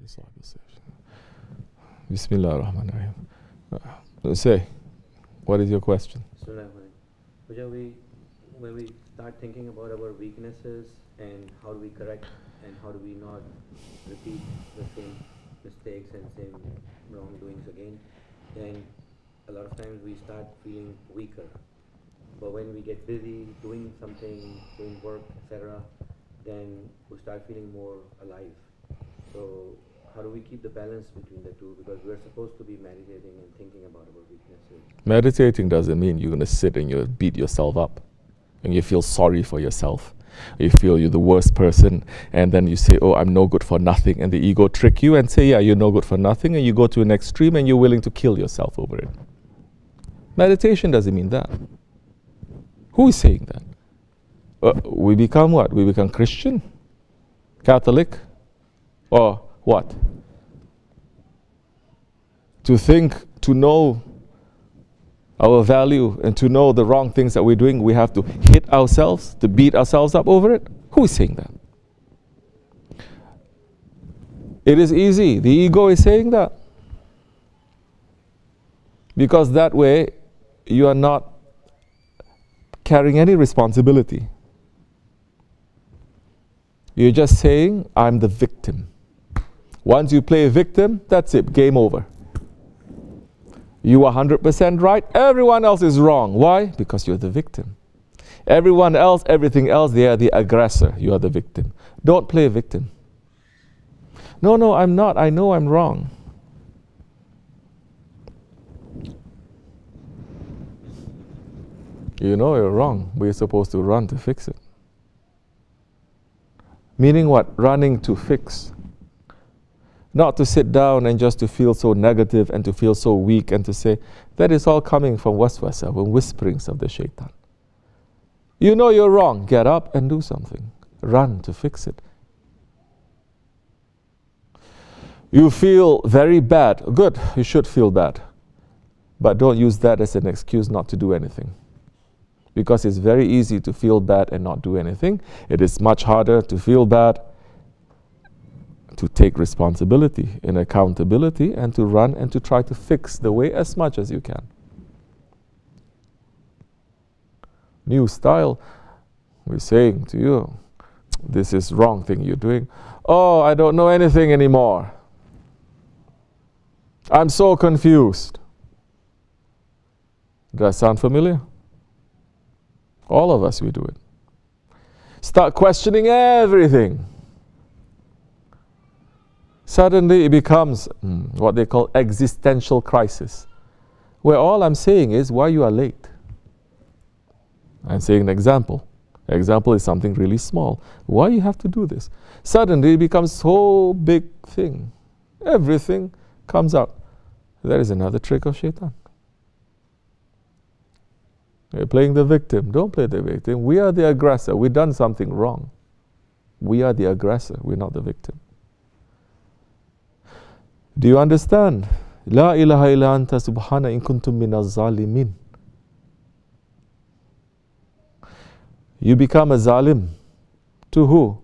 SahibulSaif. Bismillah ar-Rahman ar-Rahim. Say, what is your question? When we start thinking about our weaknesses and how do we correct and how do we not repeat the same mistakes and same wrongdoings again, then a lot of times we start feeling weaker. But when we get busy doing something, doing work, etc., then we start feeling more alive. So how do we keep the balance between the two? Because we're supposed to be meditating and thinking about our weaknesses. Meditating doesn't mean you're going to sit and you beat yourself up and you feel sorry for yourself. You feel you're the worst person, and then you say, oh, I'm no good for nothing, and the ego trick you and say, yeah, you're no good for nothing, and you go to an extreme and you're willing to kill yourself over it. Meditation doesn't mean that. Who is saying that? We become what? We become Christian? Catholic? Or what? To think, to know our value and to know the wrong things that we're doing, we have to hit ourselves, to beat ourselves up over it? Who is saying that? It is easy. The ego is saying that. Because that way, you are not carrying any responsibility. You're just saying, I'm the victim. Once you play a victim, that's it, game over. You are 100% right, everyone else is wrong. Why? Because you're the victim. Everyone else, everything else, they are the aggressor. You are the victim. Don't play a victim. No, I'm not. I know I'm wrong. You know you're wrong, but you're supposed to run to fix it. Meaning what? Running to fix. Not to sit down and just to feel so negative and to feel so weak and to say, that is all coming from waswasa, from whisperings of the shaitan. You know you're wrong, get up and do something. Run to fix it. You feel very bad. Good, you should feel bad. But don't use that as an excuse not to do anything. Because it's very easy to feel bad and not do anything. It is much harder to feel bad, to take responsibility and accountability, and to run and to try to fix the way as much as you can. New style, we're saying to you, this is wrong thing you're doing. Oh, I don't know anything anymore. I'm so confused. Does that sound familiar? All of us, we do it. Start questioning everything. Suddenly it becomes what they call existential crisis, where all I'm saying is why you are late. I'm saying an example. Example is something really small. Why you have to do this? Suddenly it becomes so big thing. Everything comes out. That is another trick of shaitan. You're playing the victim. Don't play the victim. We are the aggressor. We've done something wrong. We are the aggressor. We're not the victim. Do you understand? La ilaha illa anta subhana in kuntum minaz zalimin. You become a zalim. To who?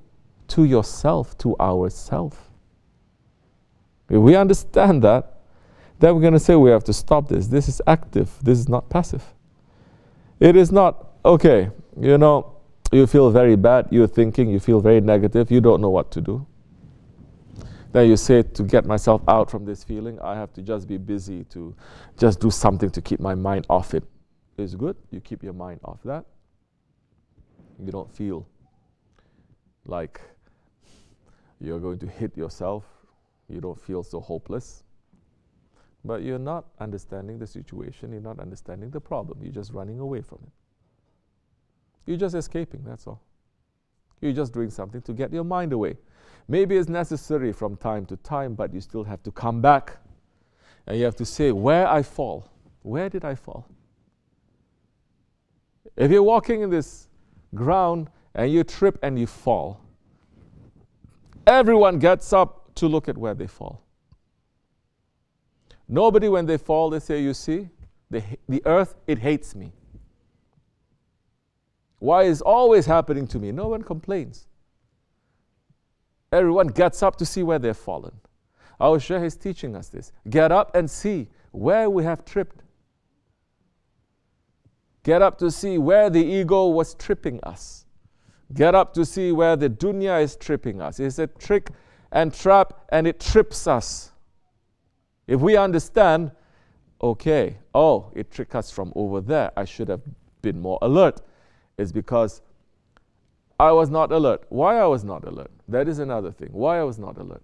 To yourself, to ourself. If we understand that, then we're going to say we have to stop this. This is active. This is not passive. It is not, okay, you know, you feel very bad, you're thinking, you feel very negative, you don't know what to do. Then you say, to get myself out from this feeling, I have to just be busy, to just do something to keep my mind off it. It's good, you keep your mind off that. You don't feel like you're going to hit yourself. You don't feel so hopeless. But you're not understanding the situation, you're not understanding the problem, you're just running away from it. You're just escaping, that's all. You're just doing something to get your mind away. Maybe it's necessary from time to time, but you still have to come back. And you have to say, where I fall. Where did I fall? If you're walking in this ground and you trip and you fall, everyone gets up to look at where they fall. Nobody, when they fall, they say, you see, the earth, it hates me. Why is always happening to me? No one complains. Everyone gets up to see where they've fallen. Our Shaykh is teaching us this. Get up and see where we have tripped. Get up to see where the ego was tripping us. Get up to see where the dunya is tripping us. It's a trick and trap, and it trips us. If we understand, okay, oh, it tricked us from over there, I should have been more alert. It's because I was not alert. Why I was not alert? That is another thing. Why I was not alert?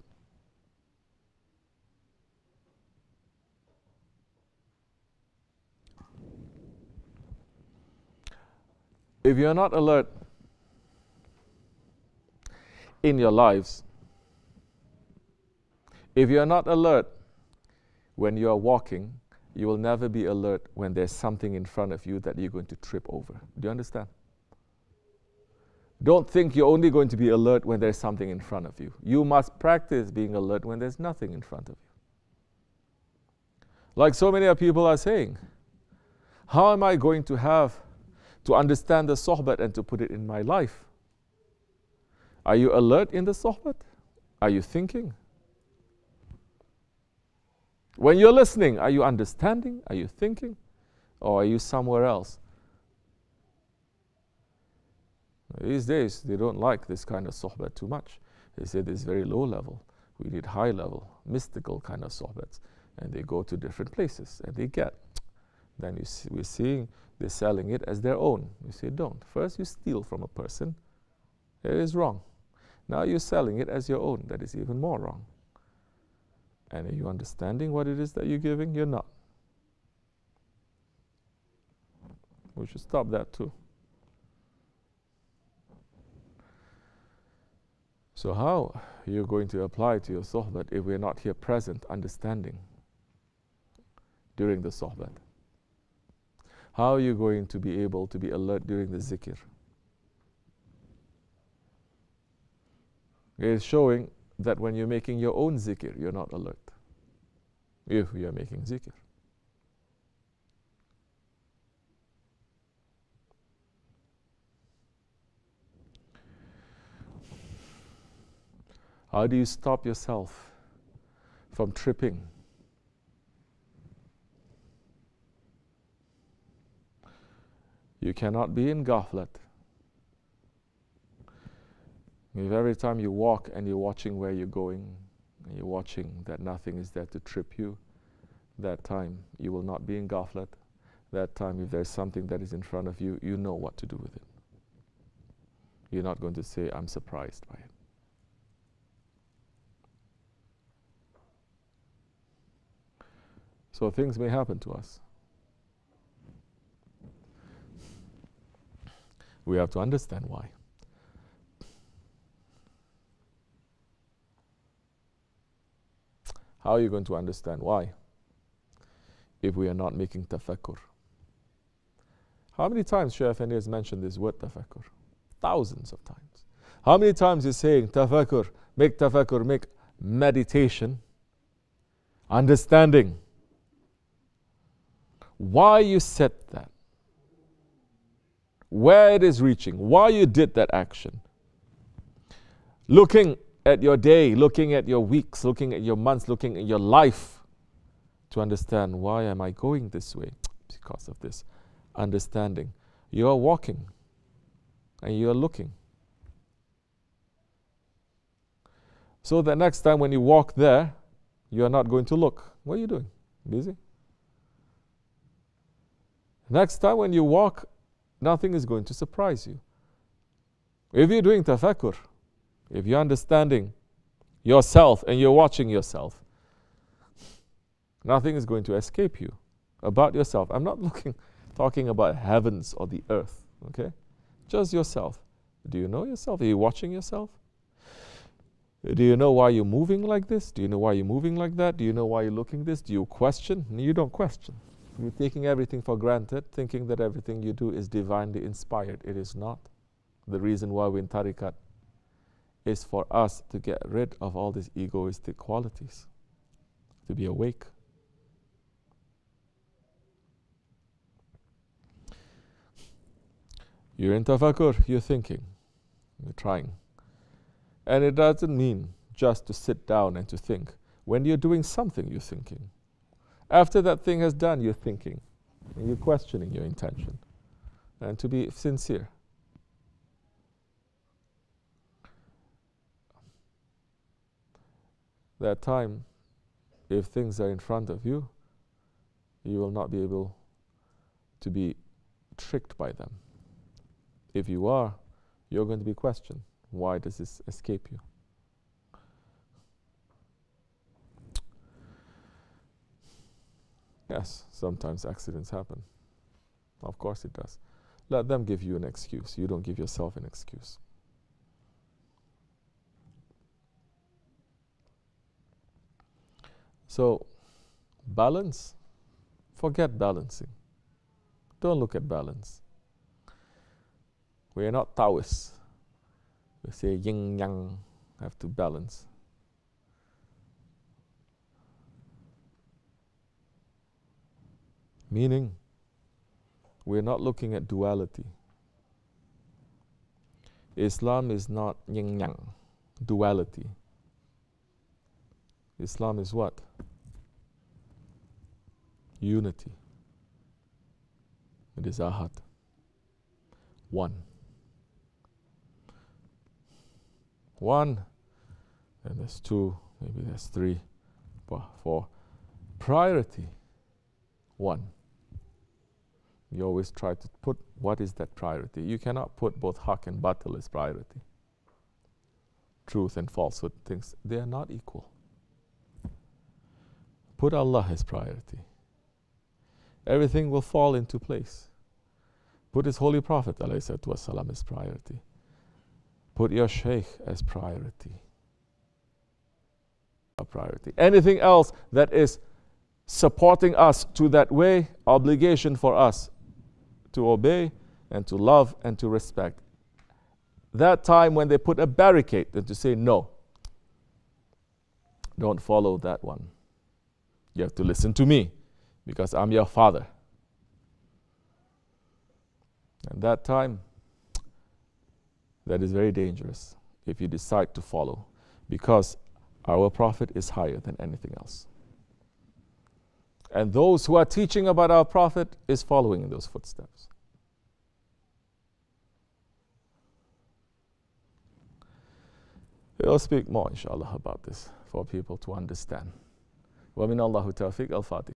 If you're not alert in your lives, if you're not alert when you are walking, you will never be alert when there's something in front of you that you're going to trip over. Do you understand? Don't think you're only going to be alert when there's something in front of you. You must practice being alert when there's nothing in front of you. Like so many people are saying, how am I going to have to understand the sohbat and to put it in my life? Are you alert in the sohbat? Are you thinking? When you're listening, are you understanding? Are you thinking? Or are you somewhere else? These days, they don't like this kind of sohbat too much. They say this is very low level. We need high level, mystical kind of sohbats. And they go to different places and they get. Then we're seeing they're selling it as their own. You say, don't. First, you steal from a person. It is wrong. Now you're selling it as your own. That is even more wrong. And are you understanding what it is that you're giving? You're not. We should stop that too. So how are you going to apply to your sohbat if we're not here present, understanding during the sohbat? How are you going to be able to be alert during the zikr? It is showing that when you're making your own zikr, you're not alert. If you are making zikr. How do you stop yourself from tripping? You cannot be in ghaflat. If every time you walk and you're watching where you're going, and you're watching that nothing is there to trip you, that time you will not be in ghaflat. That time if there's something that is in front of you, you know what to do with it. You're not going to say, I'm surprised by it. So things may happen to us. We have to understand why. How are you going to understand why if we are not making tafakkur? How many times Shaykh Efendi has mentioned this word tafakkur? Thousands of times. How many times he's saying tafakkur, make meditation, understanding. Why you said that, where it is reaching, why you did that action. Looking at your day, looking at your weeks, looking at your months, looking at your life to understand why am I going this way? Because of this understanding. You are walking and you are looking. So the next time when you walk there, you are not going to look. What are you doing? Busy? Next time when you walk, nothing is going to surprise you. If you're doing tafakkur, if you're understanding yourself and you're watching yourself, nothing is going to escape you about yourself. I'm not talking about heavens or the earth, okay? Just yourself. Do you know yourself? Are you watching yourself? Do you know why you're moving like this? Do you know why you're moving like that? Do you know why you're looking this? Do you question? No, you don't question. You're taking everything for granted, thinking that everything you do is divinely inspired. It is not. The reason why we're in tariqat is for us to get rid of all these egoistic qualities, to be awake. You're in tafakkur, you're thinking, you're trying. And it doesn't mean just to sit down and to think. When you're doing something, you're thinking. After that thing has done, you're thinking. And you're questioning your intention. And to be sincere. That time, if things are in front of you, you will not be able to be tricked by them. If you are, you're going to be questioned. Why does this escape you? Yes, sometimes accidents happen. Of course it does. Let them give you an excuse. You don't give yourself an excuse. So, balance, forget balancing. Don't look at balance. We are not Taoists. We say yin yang, have to balance. Meaning, we're not looking at duality. Islam is not yin yang, duality. Islam is what? Unity. It is ahad. One. One. And there's two, maybe there's three, four. Priority. One. You always try to put what is that priority. You cannot put both haq and batil as priority. Truth and falsehood things, they are not equal. Put Allah as priority. Everything will fall into place. Put His Holy Prophet ﷺ as priority. Put your Shaykh as priority. A priority. Anything else that is supporting us to that way, obligation for us to obey and to love and to respect. That time when they put a barricade and to say no, don't follow that one. You have to listen to me because I'm your father. And that time, that is very dangerous if you decide to follow, because our Prophet is higher than anything else. And those who are teaching about our Prophet is following in those footsteps. We'll speak more, inshallah, about this for people to understand. وَمِنَ اللَّهُ تَوْفِيقْ الْفَاتِحِ